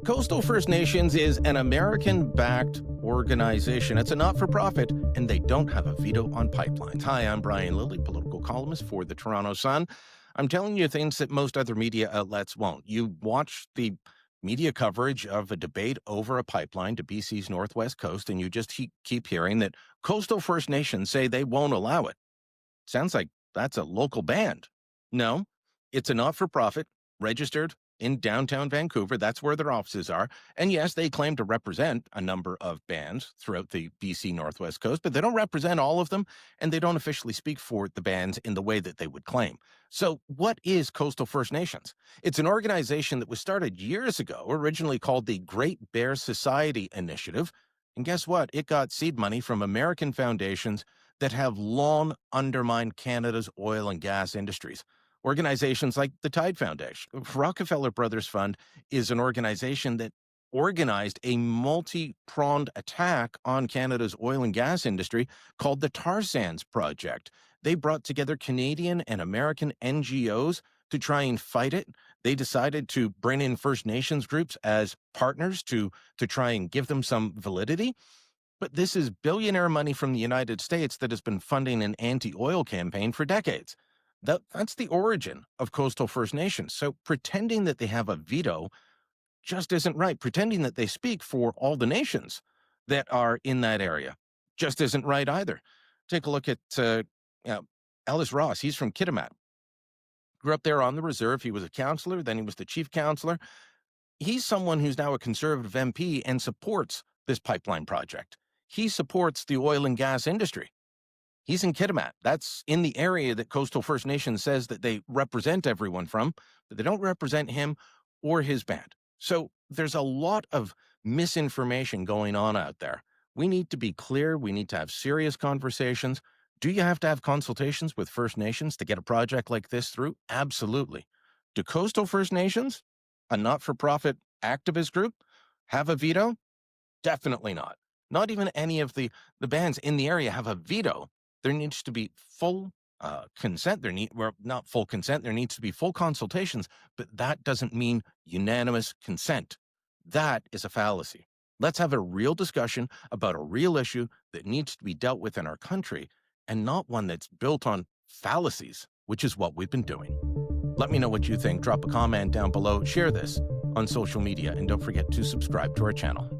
Coastal First Nations is an American-backed organization. It's a not-for-profit, and they don't have a veto on pipelines. Hi, I'm Brian Lilley, political columnist for the Toronto Sun. I'm telling you things that most other media outlets won't. You watch the media coverage of a debate over a pipeline to BC's northwest coast, and you just keep hearing that Coastal First Nations say they won't allow it. Sounds like that's a local band. No, it's a not-for-profit, registered in downtown Vancouver. That's where their offices are. And yes, they claim to represent a number of bands throughout the BC Northwest Coast, but they don't represent all of them, and they don't officially speak for the bands in the way that they would claim. So what is Coastal First Nations? It's an organization that was started years ago, originally called the Great Bear Society Initiative. And guess what? It got seed money from American foundations that have long undermined Canada's oil and gas industries. Organizations like the Tide Foundation. Rockefeller Brothers Fund is an organization that organized a multi-pronged attack on Canada's oil and gas industry called the Tar Sands Project. They brought together Canadian and American NGOs to try and fight it. They decided to bring in First Nations groups as partners to try and give them some validity. But this is billionaire money from the United States that has been funding an anti-oil campaign for decades. That's the origin of Coastal First Nations. So pretending that they have a veto just isn't right. Pretending that they speak for all the nations that are in that area just isn't right either. Take a look at Ellis Ross. He's from Kitimat. Grew up there on the reserve. He was a councillor. Then he was the chief councillor. He's someone who's now a Conservative MP and supports this pipeline project. He supports the oil and gas industry. He's in Kitimat. That's in the area that Coastal First Nations says that they represent everyone from, but they don't represent him or his band. So there's a lot of misinformation going on out there. We need to be clear. We need to have serious conversations. Do you have to have consultations with First Nations to get a project like this through? Absolutely. Do Coastal First Nations, a not-for-profit activist group, have a veto? Definitely not. Not even any of the bands in the area have a veto. There needs to be full consent. Not full consent. There needs to be full consultations, but that doesn't mean unanimous consent. That is a fallacy. Let's have a real discussion about a real issue that needs to be dealt with in our country, and not one that's built on fallacies, which is what we've been doing. Let me know what you think. Drop a comment down below. Share this on social media, and don't forget to subscribe to our channel.